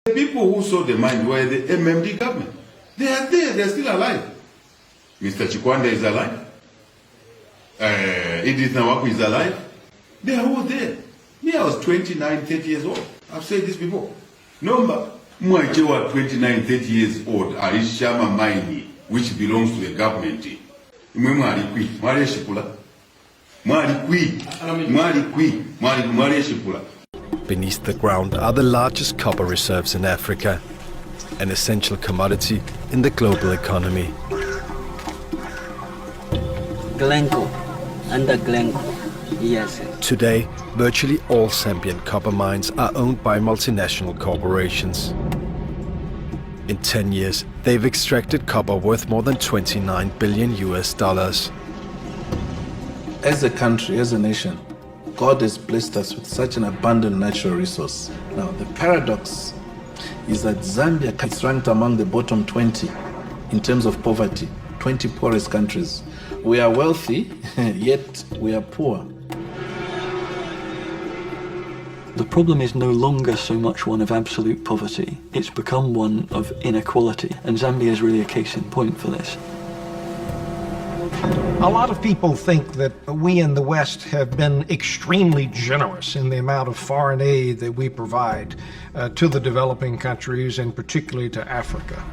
The people who sold the mine were the MMD government. They are there, they're still alive. Mr. Chikwanda is alive. Edith Nawaku is alive. They are all there. Me, I was 29, 30 years old. I've said this before. No, Mwajewa 29, 30 years old, Arishama Mine, which belongs to the government. Beneath the ground are the largest copper reserves in Africa, an essential commodity in the global economy. Glencore, under Glencore, yes. Today, virtually all Zambian copper mines are owned by multinational corporations. In 10 years, they've extracted copper worth more than $29 billion. As a country, as a nation, God has blessed us with such an abundant natural resource. Now, the paradox is that Zambia is ranked among the bottom 20 in terms of poverty, 20 poorest countries. We are wealthy, yet we are poor. The problem is no longer so much one of absolute poverty. It's become one of inequality, and Zambia is really a case in point for this. A lot of people think that we in the West have been extremely generous in the amount of foreign aid that we provide to the developing countries, and particularly to Africa.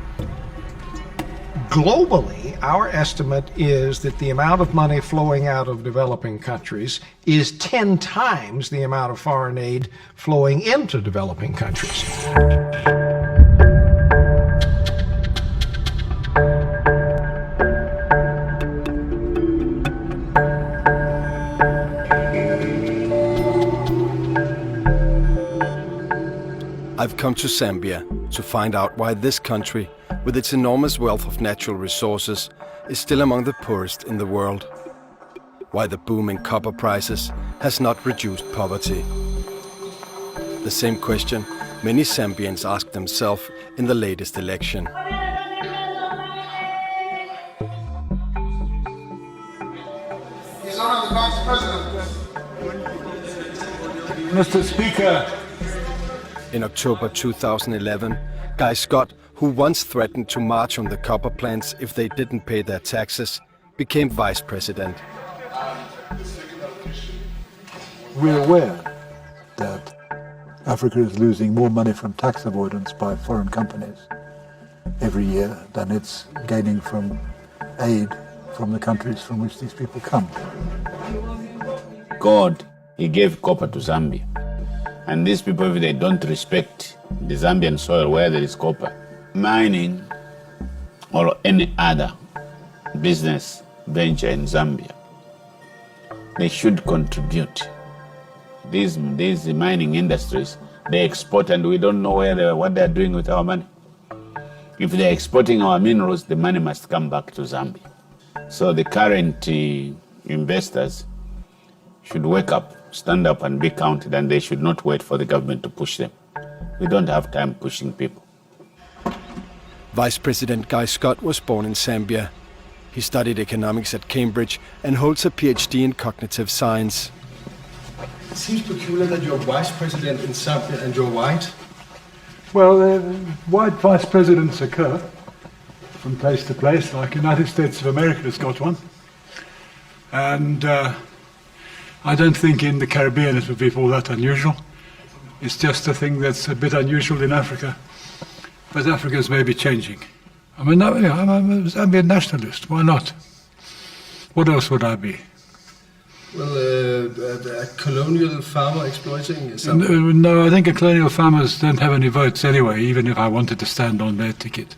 Globally, our estimate is that the amount of money flowing out of developing countries is 10 times the amount of foreign aid flowing into developing countries. I've come to Zambia to find out why this country, with its enormous wealth of natural resources, is still among the poorest in the world. Why the booming copper prices has not reduced poverty. The same question many Zambians asked themselves in the latest election. His Honor the Vice President. Mr. Speaker. In October 2011, Guy Scott, who once threatened to march on the copper plants if they didn't pay their taxes, became vice president. We're aware that Africa is losing more money from tax avoidance by foreign companies every year than it's gaining from aid from the countries from which these people come. God, he gave copper to Zambia. And these people, if they don't respect the Zambian soil where there is copper, mining or any other business venture in Zambia, they should contribute. These mining industries, they export and we don't know what they're doing with our money. If they're exporting our minerals, the money must come back to Zambia. So the current investors should wake up, stand up and be counted, and they should not wait for the government to push them. We don't have time pushing people. Vice President Guy Scott was born in Zambia. He studied economics at Cambridge and holds a PhD in cognitive science. It seems peculiar that you're vice president in Zambia and you're white. Well, white vice presidents occur from place to place, like the United States of America has got one. And I don't think in the Caribbean it would be all that unusual. It's just a thing that's a bit unusual in Africa. But Africa's maybe changing. I'm a Zambian nationalist. Why not? What else would I be? Well, a colonial farmer exploiting Zambia? No, I think colonial farmers don't have any votes anyway, even if I wanted to stand on their ticket.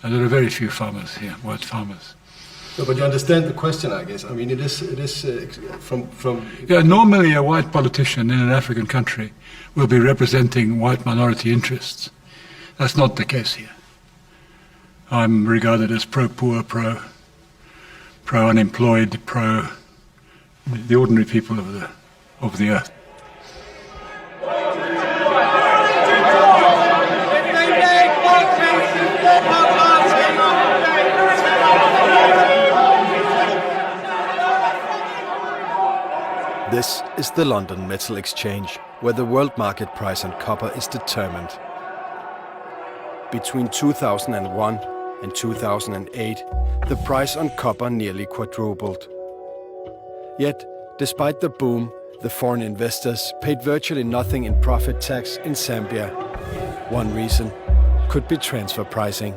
And there are very few farmers here, white farmers. No, but you understand the question, I guess. I mean, it is from... Yeah, normally a white politician in an African country will be representing white minority interests. That's not the case here. I'm regarded as pro-poor, pro-unemployed, pro the ordinary people of the earth. This is the London Metal Exchange, where the world market price on copper is determined. between 2001 and 2008, the price on copper nearly quadrupled. Yet, despite the boom, the foreign investors paid virtually nothing in profit tax in Zambia. One reason could be transfer pricing.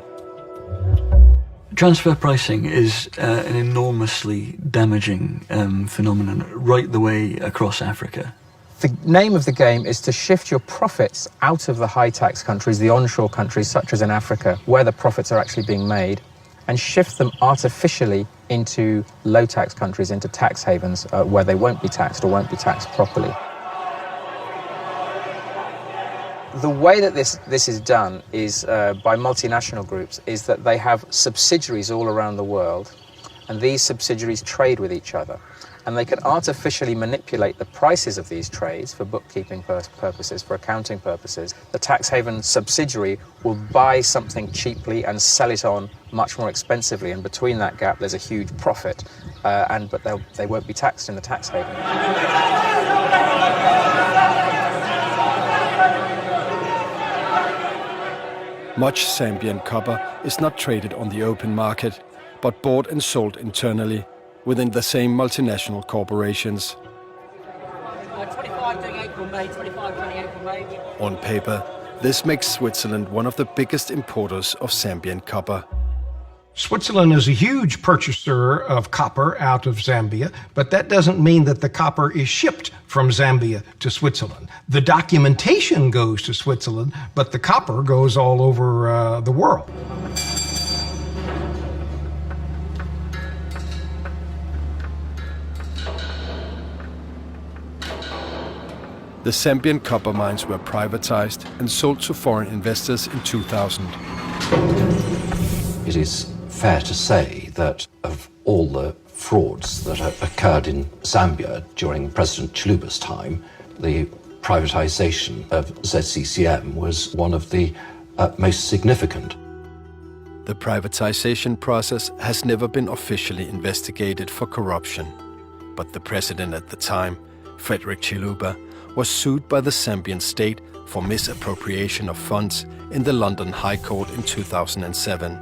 Transfer pricing is an enormously damaging phenomenon right the way across Africa. The name of the game is to shift your profits out of the high-tax countries, the onshore countries such as in Africa, where the profits are actually being made, and shift them artificially into low-tax countries, into tax havens where they won't be taxed or won't be taxed properly. The way that this is done is by multinational groups, is that they have subsidiaries all around the world, and these subsidiaries trade with each other. And they can artificially manipulate the prices of these trades for bookkeeping purposes, for accounting purposes. The tax haven subsidiary will buy something cheaply and sell it on much more expensively, and between that gap there's a huge profit, but they won't be taxed in the tax haven. Much Zambian copper is not traded on the open market, but bought and sold internally within the same multinational corporations. 25 doing April, May, 25 doing April, May. On paper, this makes Switzerland one of the biggest importers of Zambian copper. Switzerland is a huge purchaser of copper out of Zambia, but that doesn't mean that the copper is shipped from Zambia to Switzerland. The documentation goes to Switzerland, but the copper goes all over the world. The Zambian copper mines were privatized and sold to foreign investors in 2000. It is fair to say that of all the frauds that occurred in Zambia during President Chiluba's time, the privatization of ZCCM was one of the most significant. The privatization process has never been officially investigated for corruption, but the president at the time, Frederick Chiluba, was sued by the Zambian state for misappropriation of funds in the London High Court in 2007.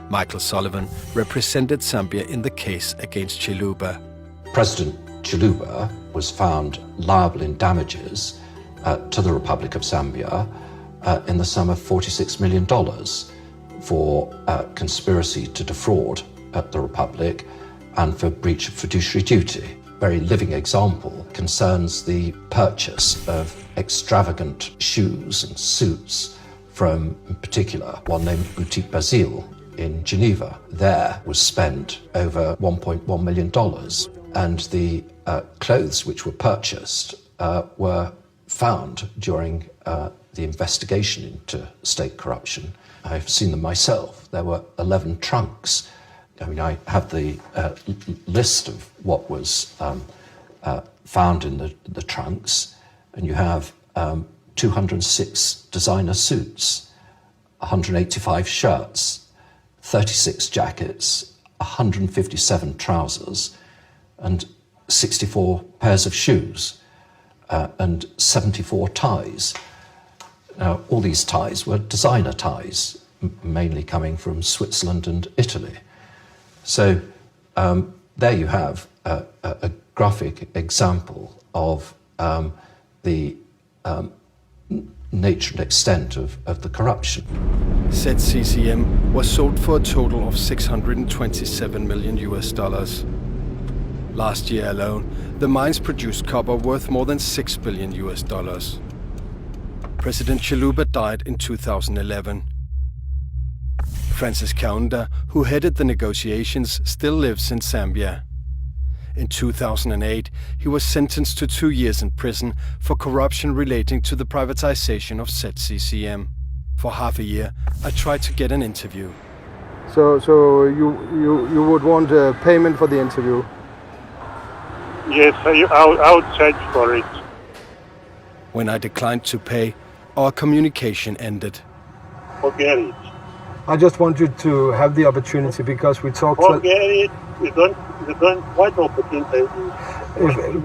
Michael Sullivan represented Zambia in the case against Chiluba. President Chiluba was found liable in damages to the Republic of Zambia in the sum of $46 million for conspiracy to defraud the Republic and for breach of fiduciary duty. A very living example concerns the purchase of extravagant shoes and suits from, in particular, one named Boutique Basile in Geneva. There was spent over $1.1 million, and the clothes which were purchased were found during the investigation into state corruption. I've seen them myself. There were 11 trunks. I mean, I have the list of what was found in the trunks, and you have 206 designer suits, 185 shirts, 36 jackets, 157 trousers, and 64 pairs of shoes, and 74 ties. Now, all these ties were designer ties, mainly coming from Switzerland and Italy. So there you have a graphic example of the nature and extent of the corruption. ZCCM was sold for a total of $627 million. Last year alone, the mines produced copper worth more than $6 billion. President Chiluba died in 2011. Francis Kaunda, who headed the negotiations, still lives in Zambia. In 2008, he was sentenced to 2 years in prison for corruption relating to the privatization of ZCCM. For half a year, I tried to get an interview. So you would want a payment for the interview? Yes, I would charge for it. When I declined to pay, our communication ended. Forget it. I just want you to have the opportunity, because we talked. Forget it. You don't. What opportunity?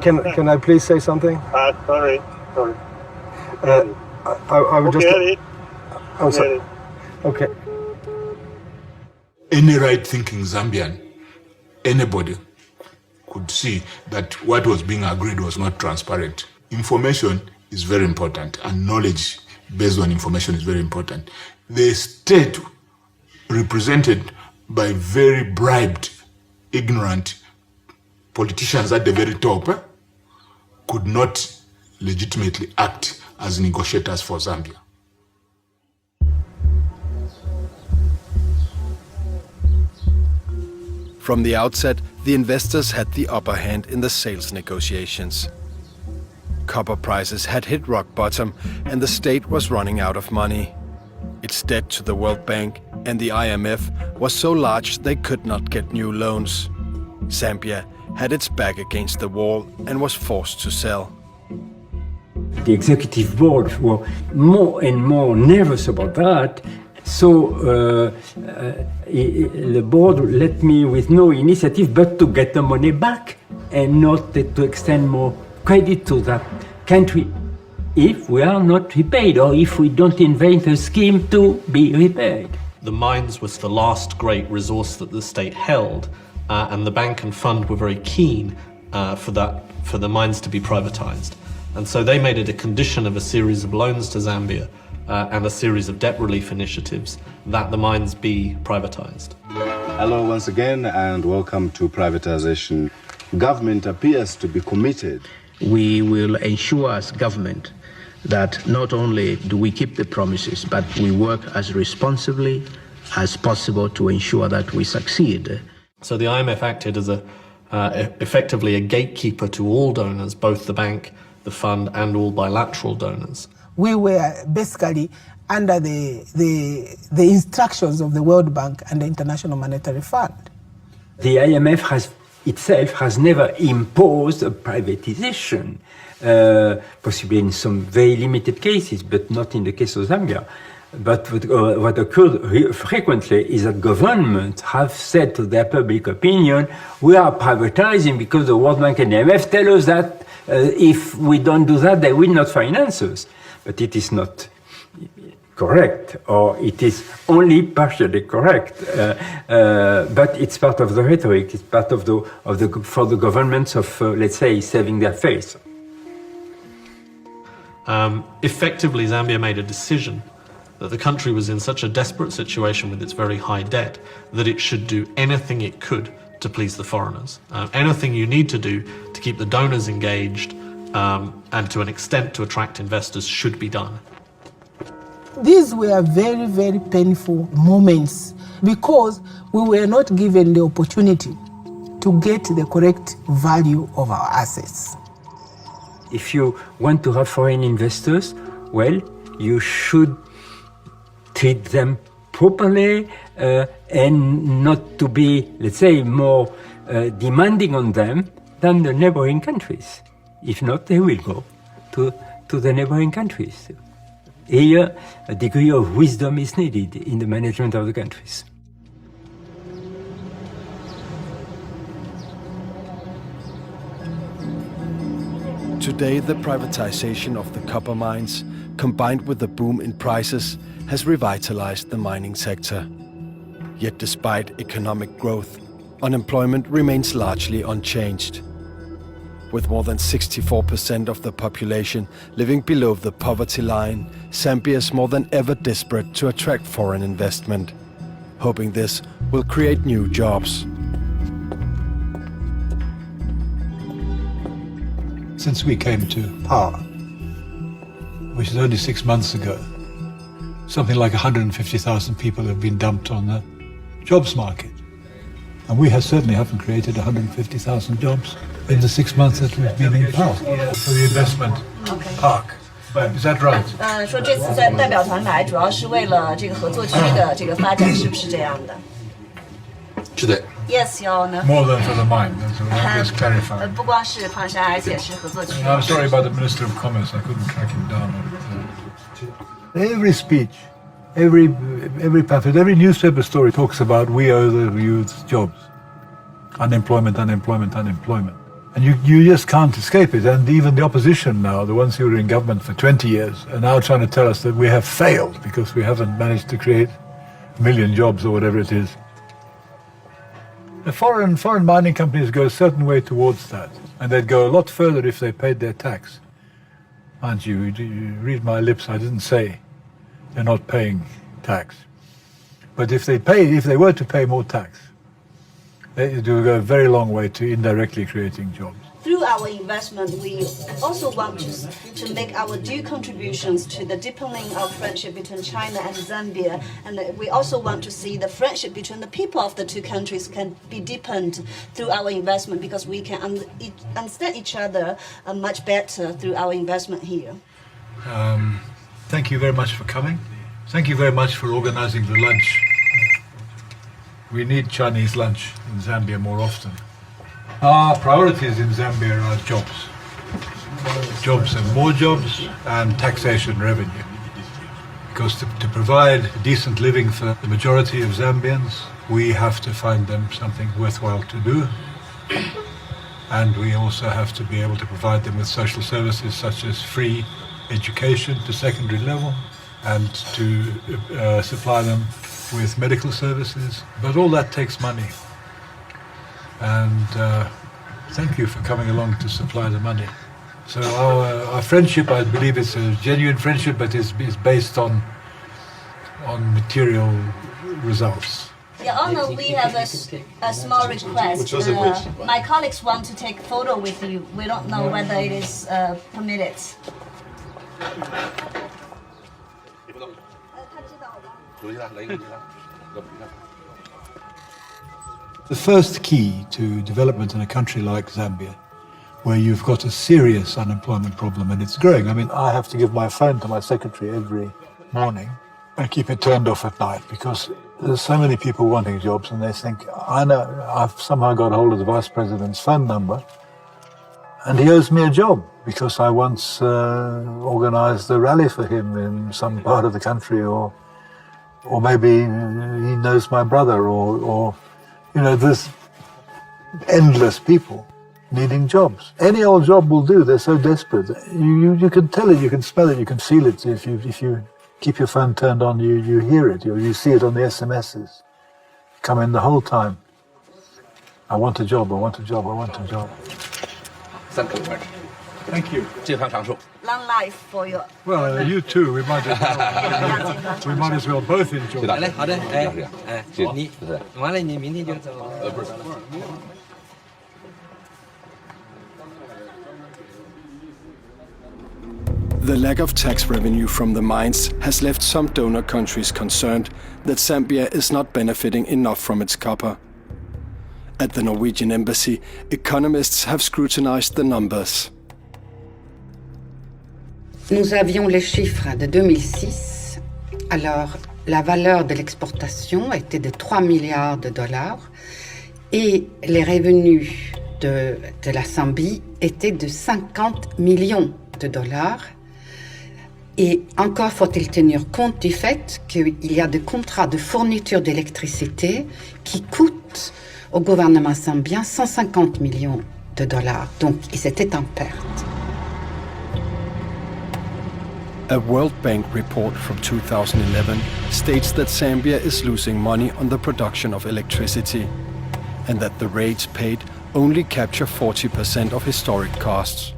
Can I please say something? Sorry. I would just. Forget it. I'm sorry. Okay. Any right-thinking Zambian, anybody, could see that what was being agreed was not transparent. Information is very important, and knowledge based on information is very important. The state, represented by very bribed, ignorant politicians at the very top, could not legitimately act as negotiators for Zambia. From the outset, the investors had the upper hand in the sales negotiations. Copper prices had hit rock bottom and the state was running out of money. Its debt to the World Bank and the IMF was so large they could not get new loans. Zambia had its back against the wall and was forced to sell. The executive board were more and more nervous about that. So the board let me with no initiative but to get the money back and not to extend more credit to that country if we are not repaid or if we don't invent a scheme to be repaid. The mines was the last great resource that the state held, and the bank and fund were very keen for the mines to be privatized. And so they made it a condition of a series of loans to Zambia and a series of debt relief initiatives that the mines be privatized. Hello once again and welcome to privatization. Government appears to be committed. We will ensure as government that not only do we keep the promises, but we work as responsibly as possible to ensure that we succeed. So the IMF acted as effectively a gatekeeper to all donors, both the bank, the fund and all bilateral donors. We were basically under the instructions of the World Bank and the International Monetary Fund. The IMF itself has never imposed a privatization, possibly in some very limited cases, but not in the case of Zambia. But what occurred frequently is that governments have said to their public opinion, we are privatizing because the World Bank and the IMF tell us that if we don't do that, they will not finance us. But it is not correct, or it is only partially correct. But it's part of the rhetoric. It's part of for the governments of, let's say, saving their face. Effectively, Zambia made a decision that the country was in such a desperate situation with its very high debt that it should do anything it could to please the foreigners. Anything you need to do to keep the donors engaged and to an extent to attract investors should be done. These were very, very painful moments because we were not given the opportunity to get the correct value of our assets. If you want to have foreign investors, well, you should treat them properly and not to be, let's say, more demanding on them than the neighboring countries. If not, they will go to the neighboring countries. Here, a degree of wisdom is needed in the management of the countries. Today, the privatization of the copper mines, combined with the boom in prices, has revitalized the mining sector. Yet despite economic growth, unemployment remains largely unchanged. With more than 64% of the population living below the poverty line, Zambia is more than ever desperate to attract foreign investment, hoping this will create new jobs. Since we came to power, which is only 6 months ago, something like 150,000 people have been dumped on the jobs market. And we certainly haven't created 150,000 jobs in the 6 months that we've been in power. For the investment park. Is that right? 说这次在代表团来，主要是为了这个合作区的这个发展，是不是这样的？是的。Yes, Your Honor. More than for the mine. So I'll just clarify. 不光是矿山，而且是合作区。I'm sorry about the Minister of Commerce. I couldn't track him down. Every speech, every pamphlet, every newspaper story talks about we owe the youth jobs. Unemployment, unemployment, unemployment. And you just can't escape it. And even the opposition now, the ones who were in government for 20 years, are now trying to tell us that we have failed because we haven't managed to create million jobs or whatever it is. The foreign mining companies go a certain way towards that, and they'd go a lot further if they paid their tax. Aren't you? You read my lips, I didn't say they're not paying tax. But if they were to pay more tax, they do go a very long way to indirectly creating jobs. Through our investment, we also want to make our due contributions to the deepening of friendship between China and Zambia. And we also want to see the friendship between the people of the two countries can be deepened through our investment, because we can understand each other much better through our investment here. Thank you very much for coming. Thank you very much for organizing the lunch. We need Chinese lunch in Zambia more often. Our priorities in Zambia are jobs. Jobs and more jobs, and taxation revenue. Because to provide decent living for the majority of Zambians, we have to find them something worthwhile to do. And we also have to be able to provide them with social services such as free education to secondary level, and to supply them with medical services. But all that takes money. And thank you for coming along to supply the money. So our friendship, I believe, is a genuine friendship, but is based on material results. Your Honor, we have a small request. My colleagues want to take a photo with you. We don't know whether it is permitted. The first key to development in a country like Zambia, where you've got a serious unemployment problem and it's growing. I mean, I have to give my phone to my secretary every morning and keep it turned off at night, because there's so many people wanting jobs, and they think, I know, I've somehow got hold of the vice president's phone number and he owes me a job because I once organized a rally for him in some part of the country, or maybe he knows my brother, or you know, there's endless people needing jobs. Any old job will do. They're so desperate. You can tell it, you can smell it, you can feel it. If you keep your phone turned on, you hear it, you see it on the SMSs. Come in the whole time. I want a job, I want a job, I want a job. Thank you. Long life for you. Well, you too. We might as well both enjoy. The lack of tax revenue from the mines has left some donor countries concerned that Zambia is not benefiting enough from its copper. At the Norwegian embassy, economists have scrutinized the numbers. Nous avions les chiffres de 2006. Alors, la valeur de l'exportation était de 3 milliards de dollars et les revenus de la Zambie étaient de 50 millions de dollars. Et encore faut-il tenir compte du fait qu'il y a des contrats de fourniture d'électricité qui coûtent au gouvernement zambien 150 millions de dollars. Donc, c'était en perte. A World Bank report from 2011 states that Zambia is losing money on the production of electricity, and that the rates paid only capture 40% of historic costs.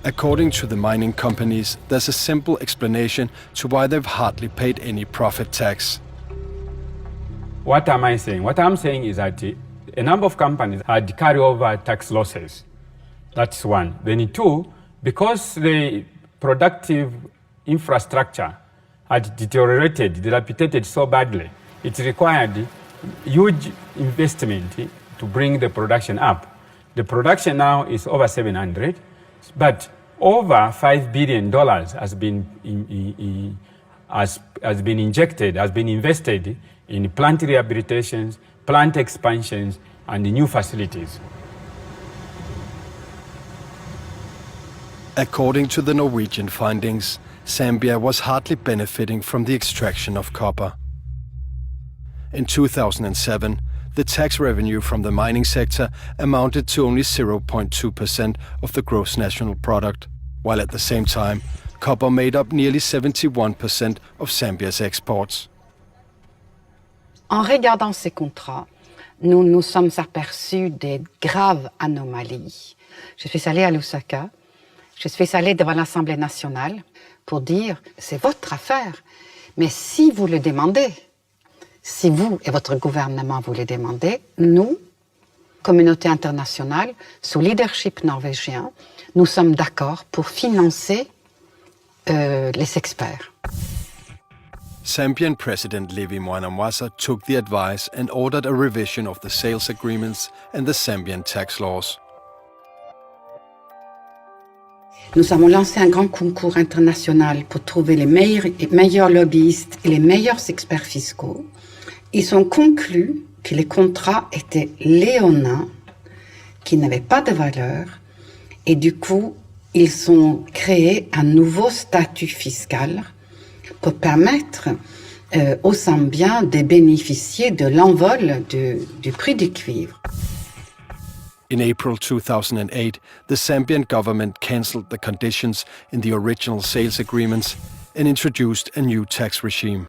According to the mining companies, there's a simple explanation to why they've hardly paid any profit tax. What am I saying? What I'm saying is that a number of companies had carryover tax losses. That's one. Then two, because the productive infrastructure had deteriorated, dilapidated so badly, it required huge investment to bring the production up. The production now is over 700, but over $5 billion has been invested in plant rehabilitations, plant expansions, and new facilities. According to the Norwegian findings, Zambia was hardly benefiting from the extraction of copper. In 2007, the tax revenue from the mining sector amounted to only 0.2% of the gross national product, while at the same time, copper made up nearly 71% of Zambia's exports. En regardant ces contrats, nous nous sommes aperçus des graves anomalies. Je suis allée à Lusaka, je suis allée devant l'Assemblée nationale pour dire « c'est votre affaire, mais si vous le demandez, si vous et votre gouvernement vous le demandez, nous, communauté internationale, sous leadership norvégien, nous sommes d'accord pour financer les experts. » Zambian President Levi Mwanawasa took the advice and ordered a revision of the sales agreements and the Zambian tax laws. Nous avons lancé un grand concours international pour trouver les meilleurs lobbyistes et les meilleurs experts fiscaux. Ils ont conclu que les contrats étaient léonins, qui n'avaient pas de valeur, et du coup, ils ont créé un nouveau statut fiscal pour permettre aux Zambiens de bénéficier de l'envol du prix du cuivre. In April 2008, the Zambian government cancelled the conditions in the original sales agreements and introduced a new tax regime.